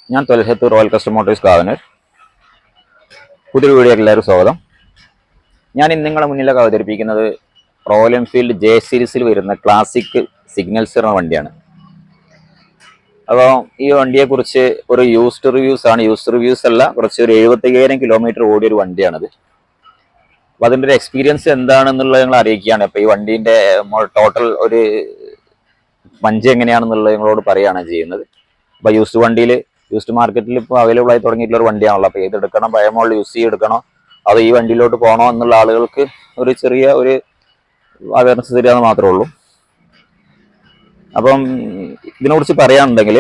ഞാൻ തൊലഹത്ത് royal custom Motors Kavanur. പുതിയൊരു video എല്ലാവരും സ്വാഗതം. ഞാൻ ഇന്ന് നിങ്ങളുടെ മുന്നിലൊക്കെ അവതരിപ്പിക്കുന്നത് റോയൽ എൻഫീൽഡ് ജെ സീരീസിൽ വരുന്ന ക്ലാസിക് സിഗ്നൽസ് എന്ന വണ്ടിയാണ്. അപ്പോൾ ഈ വണ്ടിയെക്കുറിച്ച് ഒരു യൂസ്ഡ് റിവ്യൂസ് അല്ല, കുറച്ച് ഒരു 75,000 കിലോമീറ്റർ ഓടിയൊരു വണ്ടിയാണത്. അപ്പോൾ അതിൻ്റെ ഒരു എക്സ്പീരിയൻസ് എന്താണെന്നുള്ളത് ഞങ്ങൾ അറിയിക്കുകയാണ്. അപ്പോൾ ഈ വണ്ടീൻ്റെ ടോട്ടൽ ഒരു പഞ്ച് എങ്ങനെയാണെന്നുള്ളത് നിങ്ങളോട് പറയുകയാണ് ചെയ്യുന്നത്. അപ്പോൾ യൂസ്ഡ് മാർക്കറ്റിൽ ഇപ്പോൾ അവൈലബിൾ ആയി തുടങ്ങിയിട്ടുള്ള ഒരു വണ്ടിയാണല്ലോ. അപ്പോൾ ഏതെടുക്കണം, പഴയ മോഡൽ യൂസ് ചെയ്തെടുക്കണോ അതോ ഈ വണ്ടിയിലോട്ട് പോകണോ എന്നുള്ള ആളുകൾക്ക് ഒരു ചെറിയ ഒരു അവയർനെസ് തരികയെന്ന് മാത്രമേ ഉള്ളൂ. അപ്പം ഇതിനെക്കുറിച്ച് പറയുകയാണെന്നുണ്ടെങ്കിൽ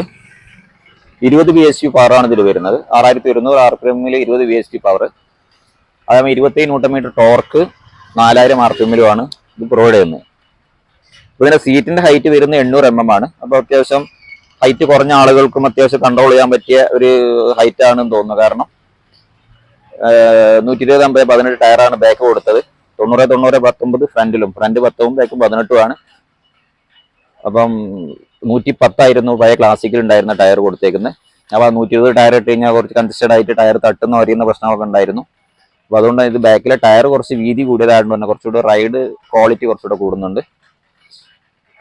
20 BHP പവറാണ് ഇതിൽ വരുന്നത്. 6200 RPM-ൽ 20 BHP പവർ, അതേപോലെ 27 Nm ടോർക്ക്, 4000 RPM-ലുമാണ് ഇത് പ്രൊവൈഡ് ചെയ്യുന്നത്. ഇതിൻ്റെ സീറ്റിൻ്റെ ഹൈറ്റ് വരുന്നത് 800 mm ആണ്. അപ്പോൾ അത്യാവശ്യം ഹൈറ്റ് കുറഞ്ഞ ആളുകൾക്കും അത്യാവശ്യം കൺട്രോൾ ചെയ്യാൻ പറ്റിയ ഒരു ഹൈറ്റ് ആണെന്ന് തോന്നുന്നു. കാരണം 120/18 ടയറാണ് ബാക്ക് കൊടുത്തത്. 90/19 ഫ്രണ്ടിലും, ഫ്രണ്ട് 10ഉം ബാക്കും 18ഉമാണ്. അപ്പം 110 പഴയ ക്ലാസിക്കിൽ ഉണ്ടായിരുന്ന ടയർ കൊടുത്തേക്കുന്നത്. അപ്പോൾ 120 ടയർ ഇട്ട് കഴിഞ്ഞാൽ കുറച്ച് കൺസിസ്റ്റഡ് ആയിട്ട് ടയർ തട്ടുന്ന വരിയുന്ന പ്രശ്നമൊക്കെ ഉണ്ടായിരുന്നു. അപ്പോൾ അതുകൊണ്ട് ഇത് ബാക്കിലെ ടയർ കുറച്ച് വീതി കൂടിയതായതുകൊണ്ട് തന്നെ കുറച്ചുകൂടെ റൈഡ് ക്വാളിറ്റി കുറച്ചുകൂടെ കൂടുന്നുണ്ട്.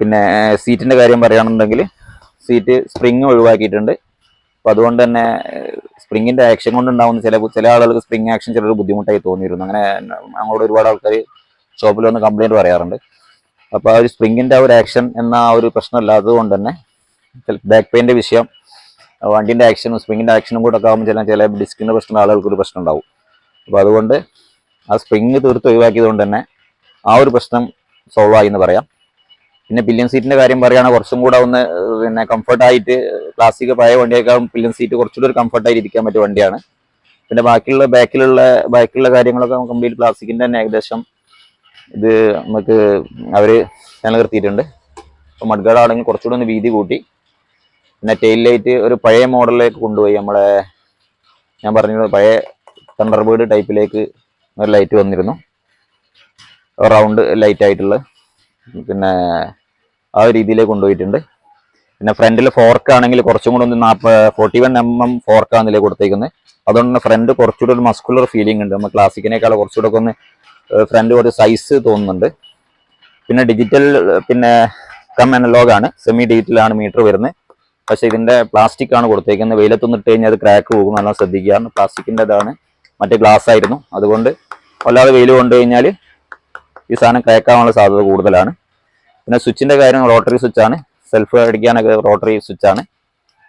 പിന്നെ സീറ്റിൻ്റെ കാര്യം പറയുകയാണെന്നുണ്ടെങ്കിൽ സീറ്റ് സ്പ്രിങ് ഒഴിവാക്കിയിട്ടുണ്ട്. അപ്പോൾ അതുകൊണ്ട് തന്നെ സ്പ്രിങ്ങിൻ്റെ ആക്ഷൻ കൊണ്ടുണ്ടാകുന്ന ചില ആളുകൾക്ക് സ്പ്രിങ് ആക്ഷൻ ചിലർ ബുദ്ധിമുട്ടായി തോന്നിയിരുന്നു. അങ്ങനെ ഞങ്ങളോട് ഒരുപാട് ആൾക്കാർ ഷോപ്പിൽ വന്ന് കംപ്ലയിൻറ്റ് പറയാറുണ്ട്. അപ്പോൾ ആ ഒരു സ്പ്രിങ്ങിൻ്റെ ആ ഒരു ആക്ഷൻ എന്ന ആ ഒരു പ്രശ്നമില്ലാത്തത് കൊണ്ട് തന്നെ ബാക്ക് പെയിൻ്റെ വിഷയം, വണ്ടീൻ്റെ ആക്ഷനും സ്പ്രിങ്ങിൻ്റെ ആക്ഷനും കൂടെ ഒക്കെ ആകുമ്പോൾ ചില ഡിസ്കിൻ്റെ പ്രശ്നം ആളുകൾക്കൊരു പ്രശ്നം ഉണ്ടാവും. അപ്പോൾ അതുകൊണ്ട് ആ സ്പ്രിങ് തീർത്ത് ഒഴിവാക്കിയത് കൊണ്ട് തന്നെ ആ ഒരു പ്രശ്നം സോൾവ് ആയി എന്ന് പറയാം. പിന്നെ പില്ലിയൻ സീറ്റിൻ്റെ കാര്യം പറയുകയാണെങ്കിൽ കുറച്ചും കൂടെ ഒന്ന് പിന്നെ കംഫർട്ടായിട്ട്, ക്ലാസിക് പഴയ വണ്ടിയേക്കാളും പില്ലിയൻ സീറ്റ് കുറച്ചുകൂടി ഒരു കംഫർട്ടായിട്ട് ഇരിക്കാൻ പറ്റിയ വണ്ടിയാണ്. പിന്നെ ബാക്കിലുള്ള കാര്യങ്ങളൊക്കെ കംപ്ലീറ്റ് പ്ലാസ്റ്റിക്കിൻ്റെ തന്നെ ഏകദേശം ഇത് നമുക്ക് അവർ നിലനിർത്തിയിട്ടുണ്ട്. അപ്പോൾ മഡ്ഗാർഡ് ആണെങ്കിൽ കുറച്ചുകൂടി ഒന്ന് വീതി കൂട്ടി. പിന്നെ ടെയിൽ ലൈറ്റ് ഒരു പഴയ മോഡലിലേക്ക് കൊണ്ടുപോയി. ഞാൻ പറഞ്ഞത് പഴയ തണ്ടർബേർഡ് ടൈപ്പിലേക്ക് ഒരു ലൈറ്റ് വന്നിരുന്നു, റൗണ്ട് ലൈറ്റ് ആയിട്ടുള്ള. പിന്നെ ആ ഒരു രീതിയിലേക്ക് കൊണ്ടുപോയിട്ടുണ്ട്. പിന്നെ ഫ്രണ്ടിൽ ഫോർക്ക് ആണെങ്കിൽ കുറച്ചും കൂടെ ഒന്ന് 41 mm ഫോർക്കാണ് ഇതിലേക്ക് കൊടുത്തേക്കുന്നത്. അതുകൊണ്ട് തന്നെ ഫ്രണ്ട് കുറച്ചുകൂടെ ഒരു മസ്കുലർ ഫീലിംഗ് ഉണ്ട്. നമ്മൾ ക്ലാസിക്കിനേക്കാൾ കുറച്ചുകൂടെ ഒക്കെ ഒന്ന് ഫ്രണ്ട് കുറച്ച് സൈസ് തോന്നുന്നുണ്ട്. പിന്നെ ഡിജിറ്റൽ പിന്നെ അനലോഗ് ആണ്, സെമി ഡിജിറ്റലാണ് മീറ്റർ വരുന്നത്. പക്ഷേ ഇതിൻ്റെ പ്ലാസ്റ്റിക് ആണ് കൊടുത്തേക്കുന്നത്. വെയിലത്തൊന്നും ഇട്ട് കഴിഞ്ഞാൽ അത് ക്രാക്ക് പോകും, നല്ല ശ്രദ്ധിക്കുക. പ്ലാസ്റ്റിക്കിൻ്റെ ഇതാണ്, മറ്റേ ഗ്ലാസ് ആയിരുന്നു. അതുകൊണ്ട് വല്ലാതെ വെയിൽ കൊണ്ടു കഴിഞ്ഞാൽ ഈ സാധനം ക്രാക്കാവാനുള്ള സാധ്യത കൂടുതലാണ്. പിന്നെ സ്വിച്ചിൻ്റെ കാര്യം റോട്ടറി സ്വിച്ചാണ്, സെൽഫ് അടിക്കാനൊക്കെ റോട്ടറി സ്വിച്ചാണ്.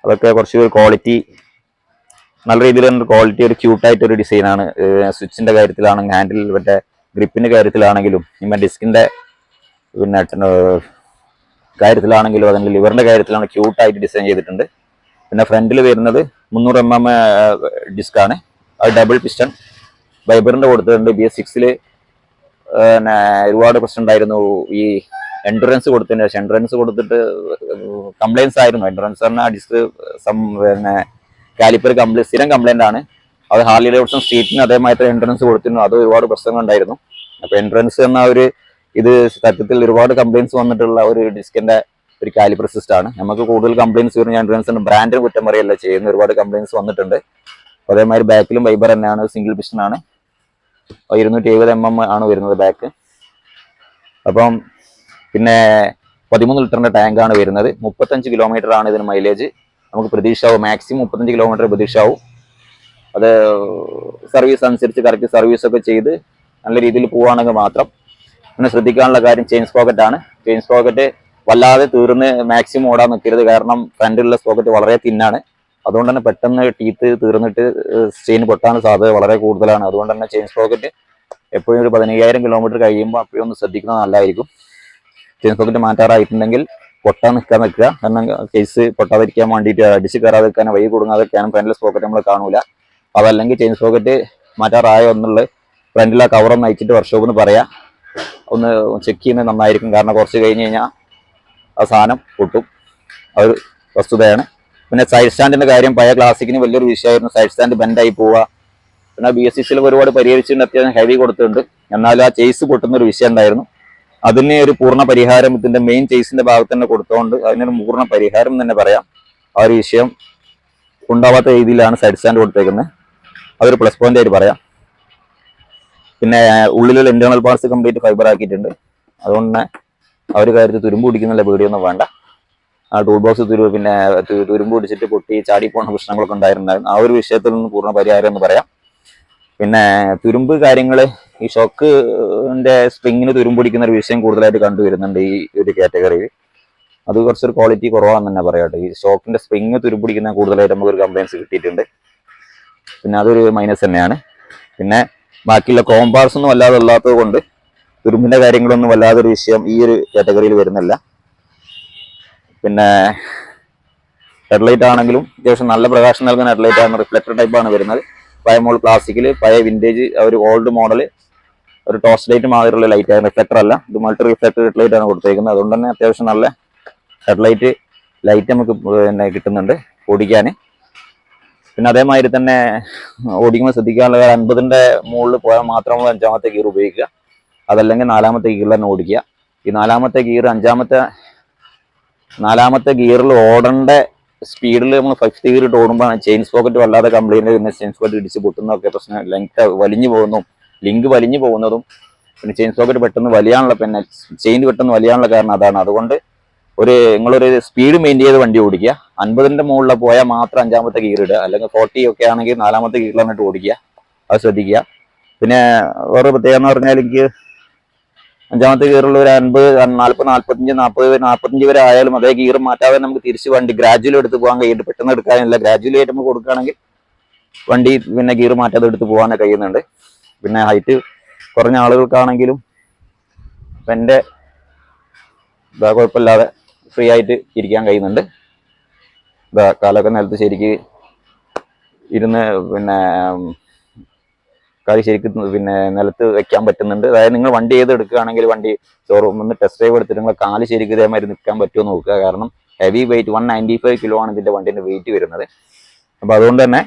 അതൊക്കെ കുറച്ച് ക്വാളിറ്റി, നല്ല രീതിയിൽ തന്നെ ക്വാളിറ്റി, ഒരു ക്യൂട്ടായിട്ടൊരു ഡിസൈനാണ്. സ്വിച്ചിൻ്റെ കാര്യത്തിലാണെങ്കിൽ, ഹാൻഡിൽ മറ്റേ ഗ്രിപ്പിൻ്റെ കാര്യത്തിലാണെങ്കിലും, ഇപ്പം ഡിസ്കിൻ്റെ പിന്നെ കാര്യത്തിലാണെങ്കിലും, അതിൻ്റെ ലിവറിൻ്റെ കാര്യത്തിലാണ് ക്യൂട്ടായിട്ട് ഡിസൈൻ ചെയ്തിട്ടുണ്ട്. പിന്നെ ഫ്രണ്ടിൽ വരുന്നത് 300 mm ഡിസ്ക്കാണ്. അത് ഡബിൾ പിസ്റ്റൺ വൈബറിൻ്റെ കൊടുത്തിട്ടുണ്ട്. BS6-ൽ പിന്നെ ഒരുപാട് പ്രശ്നം ഉണ്ടായിരുന്നു ഈ എൻഡുറൻസ് കൊടുത്തതിന് ശേഷം. എൻഡുറൻസ് കൊടുത്തിട്ട് കംപ്ലയിൻസ് ആയിരുന്നു. എൻഡുറൻസ് പറഞ്ഞാൽ ഡിസ്ക് പിന്നെ കാലിപ്പർ സ്ഥിരം കംപ്ലൈൻ്റ് ആണ്. അത് ഹാർലി ഡേവിഡ്സൺ സ്ട്രീറ്റിന് അതേമാതിരി എൻട്രൻസ് കൊടുത്തിരുന്നു. അത് ഒരുപാട് പ്രശ്നങ്ങളുണ്ടായിരുന്നു. അപ്പോൾ എൻട്രൻസ് എന്ന ഇത് സത്യത്തിൽ ഒരുപാട് കംപ്ലയിൻസ് വന്നിട്ടുള്ള ഒരു ഡിസ്കിൻ്റെ ഒരു കാലിപ്പർ സിസ്റ്റമാണ്. നമുക്ക് കൂടുതൽ കംപ്ലയിൻസ് വരുന്ന എൻട്രൻസിന് ബ്രാൻഡിന് കുറ്റം പറയല്ല ചെയ്യുന്ന, ഒരുപാട് കംപ്ലയിൻസ് വന്നിട്ടുണ്ട്. അതേമാതിരി ബാക്കിലും വൈബർ തന്നെയാണ്, സിംഗിൾ പിസ്റ്റനാണ്. 270 mm ആണ് വരുന്നത് ബാക്ക്. അപ്പം പിന്നെ 13 ലിറ്ററിൻ്റെ ടാങ്കാണ് വരുന്നത്. 35 കിലോമീറ്റർ ആണ് ഇതിന് മൈലേജ് നമുക്ക് പ്രതീക്ഷയാവും. Maximum 35 kilometre പ്രതീക്ഷയാവും. അത് സർവീസ് അനുസരിച്ച് കറക്റ്റ് സർവീസൊക്കെ ചെയ്ത് നല്ല രീതിയിൽ പോവുകയാണെങ്കിൽ മാത്രം. പിന്നെ ശ്രദ്ധിക്കാനുള്ള കാര്യം ചെയിൻ സ്പോക്കറ്റാണ്. ചെയിൻ സ്പോക്കറ്റ് വല്ലാതെ തീർന്ന് മാക്സിമം ഓടാൻ നിൽക്കരുത്. കാരണം ഫ്രണ്ടിലുള്ള സ്പോക്കറ്റ് വളരെ തിന്നാണ്. അതുകൊണ്ട് തന്നെ പെട്ടെന്ന് ടീത്ത് തീർന്നിട്ട് ചെയിൻ പൊട്ടാൻ സാധ്യത വളരെ കൂടുതലാണ്. അതുകൊണ്ട് തന്നെ ചെയിൻ സ്പോക്കറ്റ് എപ്പോഴും ഒരു 15,000 കിലോമീറ്റർ കഴിയുമ്പോൾ അപ്പോഴും ഒന്ന് ശ്രദ്ധിക്കുന്നത് നല്ലതായിരിക്കും. ചെയിൻ സ്പോക്കറ്റ് മാറ്റാറായിട്ടുണ്ടെങ്കിൽ പൊട്ടാൻ നിൽക്കുക. കാരണം കേസ് പൊട്ടാതിരിക്കാൻ വേണ്ടിയിട്ട്, അടിച്ച് കയറാതിരിക്കാനും വഴി കൊടുങ്ങാതിരിക്കാനും ഫ്രണ്ടിലെ സ്പോക്കറ്റ് നമ്മൾ കാണൂല. അതല്ലെങ്കിൽ ചെയിൻ സ്പോക്കറ്റ് മാറ്റാറായോ എന്നുള്ളത് ഫ്രണ്ടിലെ കവറൊന്ന് അയച്ചിട്ട് വർക്ക്ഷോപ്പിൽ പറയാം, ഒന്ന് ചെക്ക് ചെയ്യുന്നത് നന്നായിരിക്കും. കാരണം കുറച്ച് കഴിഞ്ഞ് കഴിഞ്ഞാൽ ആ സാധനം പൊട്ടും, അതൊരു വസ്തുതയാണ്. പിന്നെ സൈഡ് സ്റ്റാൻഡിൻ്റെ കാര്യം പഴയ ക്ലാസിക്കിന് വലിയൊരു വിഷയമായിരുന്നു. സൈഡ് സ്റ്റാൻഡ് ബെൻഡായി പോവുക. പിന്നെ BS6-ൽ ഒരുപാട് പരിഹരിച്ചിട്ടുണ്ട്, അത്യാവശ്യം ഹെവി കൊടുത്തിട്ടുണ്ട്. എന്നാലും ആ ചേസ് പൊട്ടുന്നൊരു വിഷയം ഉണ്ടായിരുന്നു. അതിന് ഒരു പൂർണ്ണ പരിഹാരം ഇതിൻ്റെ മെയിൻ ചേസിൻ്റെ ഭാഗത്ത് തന്നെ കൊടുത്തുകൊണ്ട് അതിനൊരു പൂർണ്ണ പരിഹാരം തന്നെ പറയാം. ആ ഒരു വിഷയം ഉണ്ടാവാത്ത രീതിയിലാണ് സൈഡ് സ്റ്റാൻഡ് കൊടുത്തേക്കുന്നത്. അതൊരു പ്ലസ് പോയിന്റ് ആയിട്ട് പറയാം. പിന്നെ ഉള്ളിലുള്ള ഇന്റേണൽ പാർട്സ് കംപ്ലീറ്റ് ഫൈബർ ആക്കിയിട്ടുണ്ട്. അതുകൊണ്ട് തന്നെ ആ ഒരു കാര്യത്തിൽ തുരുമ്പ് പിടിക്കുന്നുള്ള പേടിയൊന്നും വേണ്ട. ആ ടൂൾ ബോക്സ് പിന്നെ തുരുമ്പ് പിടിച്ചിട്ട് പൊട്ടി ചാടി പോകുന്ന പ്രശ്നങ്ങളൊക്കെ ഉണ്ടായിട്ടുണ്ടായിരുന്നു. ആ ഒരു വിഷയത്തിൽ നിന്ന് പൂർണ്ണ പരിഹാരം എന്ന് പറയാം. പിന്നെ തുരുമ്പ് കാര്യങ്ങൾ ഈ ഷോക്കിന്റെ സ്പ്രിങ്ങിന് തുരുമ്പ് പിടിക്കുന്ന ഒരു വിഷയം കൂടുതലായിട്ട് കണ്ടുവരുന്നുണ്ട് ഈ ഒരു കാറ്റഗറിയിൽ. അത് കുറച്ചൊരു ക്വാളിറ്റി കുറവാണെന്ന് തന്നെ പറയാട്ടെ. ഈ ഷോക്കിന്റെ സ്പ്രിങ് തുരുമ്പ് പിടിക്കുന്ന കൂടുതലായിട്ട് നമുക്കൊരു കംപ്ലൈൻസ് കിട്ടിയിട്ടുണ്ട്. പിന്നെ അതൊരു മൈനസ് തന്നെയാണ്. പിന്നെ ബാക്കിയുള്ള കോമ്പാർട്സ് ഒന്നും വല്ലാതെ ഉള്ളാത്തത് കൊണ്ട് തുരുമ്പിന്റെ കാര്യങ്ങളൊന്നും വല്ലാതൊരു വിഷയം ഈ ഒരു കാറ്റഗറിയിൽ വരുന്നില്ല. പിന്നെ ഹെഡ്ലൈറ്റ് ആണെങ്കിലും അത്യാവശ്യം നല്ല പ്രകാശം നൽകുന്ന ഹെഡ്ലൈറ്റ് ആണ്. റിഫ്ലക്ടർ ടൈപ്പാണ് വരുന്നത്. പഴയ മോഡൽ പ്ലാസ്റ്റിക്കിൽ പഴയ വിന്റേജ് ഒരു ഓൾഡ് മോഡൽ ഒരു ടോസ്റ്റ് ലൈറ്റ് മാതിരിയുള്ള ലൈറ്റ് ആണ്. റിഫ്ലക്ടർ അല്ല, ഇത് മൾട്ടി റിഫ്ലക്ടർ ഹെഡ്ലൈറ്റ് ആണ് കൊടുത്തേക്കുന്നത്. അതുകൊണ്ട് തന്നെ അത്യാവശ്യം നല്ല ഹെഡ്ലൈറ്റ് ലൈറ്റ് നമുക്ക് പിന്നെ കിട്ടുന്നുണ്ട് ഓടിക്കാൻ. പിന്നെ അതേമാതിരി തന്നെ ഓടിക്കുമ്പോൾ ശ്രദ്ധിക്കാനുള്ള 50ന്റെ മുകളിൽ പോയാൽ മാത്രം 5ാമത്തെ ഗിയർ ഉപയോഗിക്കുക. അതല്ലെങ്കിൽ 4ാമത്തെ ഗിയറിൽ തന്നെ ഓടിക്കുക. ഈ 4ാമത്തെ ഗിയർ 4ാമത്തെ ഗിയറിൽ ഓടേണ്ട സ്പീഡിൽ നമ്മൾ 5th ഗിയർ ഇട്ട് ഓടുമ്പോൾ ചെയിൻ സ്പോക്കറ്റ് വല്ലാതെ കംപ്ലൈന്റ്, പിന്നെ ചെയിൻ സ്പോക്കറ്റ് ഇടിച്ച് പൊട്ടുന്നതൊക്കെ പ്രശ്നം, ലെങ്ത് വലിഞ്ഞു പോകുന്നതും ലിങ്ക് വലിഞ്ഞു പോകുന്നതും പിന്നെ ചെയിൻ സ്പോക്കറ്റ് പെട്ടെന്ന് വലിയാനുള്ള പിന്നെ ചെയിൻ പെട്ടെന്ന് വലിയാനുള്ള കാരണം അതാണ്. അതുകൊണ്ട് നിങ്ങളൊരു സ്പീഡ് മെയിൻറ്റെയിൻ ചെയ്ത് വണ്ടി ഓടിക്കുക. 50ന്റെ മുകളിൽ പോയാൽ മാത്രം 5ാമത്തെ ഗിയർ ഇടുക. അല്ലെങ്കിൽ 40 ഒക്കെ ആണെങ്കിൽ 4ാമത്തെ ഗിയറിൽ വന്നിട്ട് ഓടിക്കുക. അത് ശ്രദ്ധിക്കുക. പിന്നെ വേറെ പ്രത്യേകത എന്ന് പറഞ്ഞാൽ എനിക്ക് 5ാമത്തെ ഗിയറിൽ ഒരു 50, 40, 45, 45 വരെ ആയാലും അതേ ഗിയർ മാറ്റാതെ നമുക്ക് തിരിച്ച് വണ്ടി ഗ്രാജുവൽ എടുത്ത് പോകാൻ കഴിയുന്നുണ്ട്. പെട്ടെന്ന് എടുക്കാനില്ല, ഗ്രാജുവലി ആയിട്ട് നമുക്ക് കൊടുക്കുകയാണെങ്കിൽ വണ്ടി പിന്നെ ഗിയർ മാറ്റാതെ എടുത്ത് പോകാനൊക്കെ കഴിയുന്നുണ്ട്. പിന്നെ ഹൈറ്റ് കുറഞ്ഞ ആളുകൾക്കാണെങ്കിലും എൻ്റെ കുഴപ്പമില്ലാതെ ഫ്രീ ആയിട്ട് ഇരിക്കാൻ കഴിയുന്നുണ്ട്. കാലൊക്കെ നിലത്ത് ശരിക്ക് ഇരുന്ന് പിന്നെ കാല് ശരിക്കും പിന്നെ നിലത്ത് വെക്കാൻ പറ്റുന്നുണ്ട്. അതായത് നിങ്ങൾ വണ്ടി എടുക്കുകയാണെങ്കിൽ വണ്ടി ഷോറൂമിൽ നിന്ന് ടെസ്റ്റ് ഡ്രൈവ് എടുത്തിട്ട് നിങ്ങൾ കാല് ശരിക്കും ഇതേമാതിരി നിൽക്കാൻ പറ്റുമോ നോക്കുക. കാരണം ഹെവി വെയിറ്റ് 195 കിലോ ആണ് ഇതിന്റെ വണ്ടിന്റെ വെയിറ്റ് വരുന്നത്. അപ്പൊ അതുകൊണ്ട് തന്നെ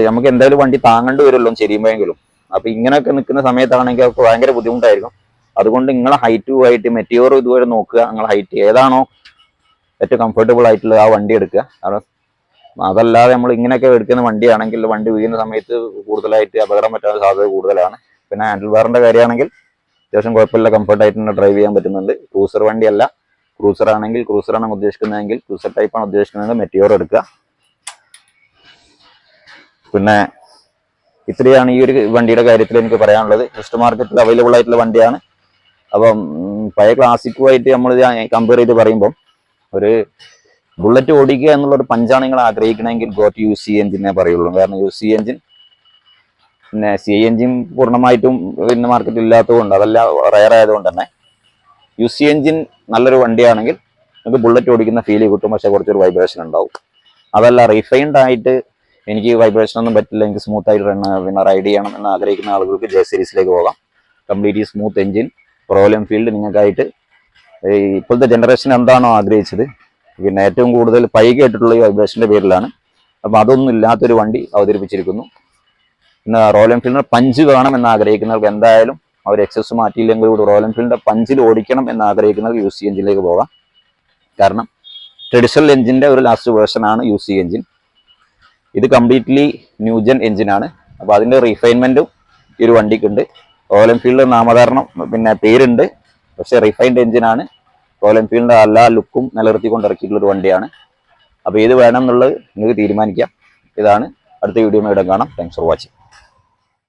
നമുക്ക് എന്തായാലും വണ്ടി താങ്ങേണ്ടി വരുമല്ലോ ചെയ്യുമ്പോഴെങ്കിലും. അപ്പൊ ഇങ്ങനെയൊക്കെ നിൽക്കുന്ന സമയത്താണെങ്കിൽ അവർക്ക് ഭയങ്കര ബുദ്ധിമുട്ടായിരിക്കും. അതുകൊണ്ട് നിങ്ങളെ ഹൈറ്റുമായിട്ട് മെറ്റിയോർ ഇതുവരെ നോക്കുക. നിങ്ങളെ ഹൈറ്റ് ഏതാണോ ഏറ്റവും കംഫർട്ടബിൾ ആയിട്ടുള്ളത് ആ വണ്ടി എടുക്കുക. കാരണം അതല്ലാതെ നമ്മൾ ഇങ്ങനെയൊക്കെ എടുക്കുന്ന വണ്ടിയാണെങ്കിൽ വണ്ടി വീഴുന്ന സമയത്ത് കൂടുതലായിട്ട് അപകടം പറ്റാൻ സാധ്യത കൂടുതലാണ്. പിന്നെ ഹാൻഡിൽ ബാറിന്റെ കാര്യമാണെങ്കിൽ അത്യാവശ്യം കുഴപ്പമില്ല, കംഫർട്ടായിട്ട് തന്നെ ഡ്രൈവ് ചെയ്യാൻ പറ്റുന്നുണ്ട്. ക്രൂസർ വണ്ടിയല്ല, ക്രൂസറാണ് ഉദ്ദേശിക്കുന്നതെങ്കിൽ ക്രൂസർ ടൈപ്പാണ് ഉദ്ദേശിക്കുന്നതെങ്കിൽ മെറ്റിയോർ എടുക്കുക. പിന്നെ ഇത്രയാണ് ഈ ഒരു വണ്ടിയുടെ കാര്യത്തിൽ എനിക്ക് പറയാനുള്ളത്. ഫസ്റ്റ് മാർക്കറ്റിൽ അവൈലബിൾ ആയിട്ടുള്ള വണ്ടിയാണ്. അപ്പം പഴയ ക്ലാസിക്കുമായിട്ട് നമ്മൾ കമ്പയർ ചെയ്ത് പറയുമ്പോൾ ഒരു ബുള്ളറ്റ് ഓടിക്കുക എന്നുള്ളൊരു പഞ്ചാണ് നിങ്ങൾ ആഗ്രഹിക്കണമെങ്കിൽ ഗോ ടു UC എഞ്ചിനെ പറയുള്ളൂ. കാരണം UC എഞ്ചിൻ പിന്നെ CI എഞ്ചിൻ പൂർണ്ണമായിട്ടും പിന്നെ മാർക്കറ്റിൽ ഇല്ലാത്തതുകൊണ്ട്, അതെല്ലാം റയർ ആയതുകൊണ്ട് തന്നെ UC എഞ്ചിൻ നല്ലൊരു വണ്ടിയാണെങ്കിൽ നിങ്ങൾക്ക് ബുള്ളറ്റ് ഓടിക്കുന്ന ഫീൽ കിട്ടും. പക്ഷെ കുറച്ചൊരു വൈബ്രേഷൻ ഉണ്ടാവും. അതല്ല റീഫൈൻഡ് ആയിട്ട് എനിക്ക് വൈബ്രേഷൻ ഒന്നും പറ്റില്ല, എനിക്ക് സ്മൂത്ത് ആയിട്ട് പിന്നെ റൈഡ് ചെയ്യണം എന്ന് ആഗ്രഹിക്കുന്ന ആളുകൾക്ക് J സീരീസിലേക്ക് പോകാം. Completely smooth engine, Royal Enfield നിങ്ങൾക്കായിട്ട് ഇപ്പോഴത്തെ ജനറേഷൻ എന്താണോ ആഗ്രഹിച്ചത്, പിന്നെ ഏറ്റവും കൂടുതൽ കേട്ടിട്ടുള്ള ഈ വൈബ്രേഷന്റെ പേരിലാണ്. അപ്പൊ അതൊന്നും ഇല്ലാത്തൊരു വണ്ടി അവതരിപ്പിച്ചിരിക്കുന്നു. പിന്നെ റോയൽ എൻഫീൽഡിന്റെ പഞ്ച് വേണം എന്ന് ആഗ്രഹിക്കുന്നവർക്ക് എന്തായാലും അവർ എക്സസ് മാറ്റിയില്ലെങ്കിൽ കൂടി റോയൽ എൻഫീൽഡിന്റെ പഞ്ചിൽ ഓടിക്കണം എന്ന് ആഗ്രഹിക്കുന്നവർക്ക് UC എഞ്ചിനിലേക്ക് പോകാം. കാരണം ട്രഡീഷണൽ എഞ്ചിന്റെ ഒരു ലാസ്റ്റ് വേർഷൻ ആണ് UC എഞ്ചിൻ. ഇത് കംപ്ലീറ്റ്ലി ന്യൂജൻ എഞ്ചിനാണ്. അപ്പൊ അതിന്റെ റീഫൈൻമെന്റും ഈ ഒരു വണ്ടിക്കുണ്ട്. റോയൽ എൻഫീൽഡ് നാമധാരണം പിന്നെ പേരുണ്ട്, പക്ഷെ റിഫൈൻഡ് എഞ്ചിനാണ്. റോയൽ എൻഫീൽഡിന്റെ എല്ലാ ലുക്കും നിലനിർത്തിക്കൊണ്ട് ഇറക്കിയിട്ടുള്ള ഒരു വണ്ടിയാണ്. അപ്പൊ ഏത് വേണം എന്നുള്ളത് നിങ്ങൾക്ക് തീരുമാനിക്കാം. ഇതാണ് അടുത്ത വീഡിയോ കാണാം. Thanks for watching.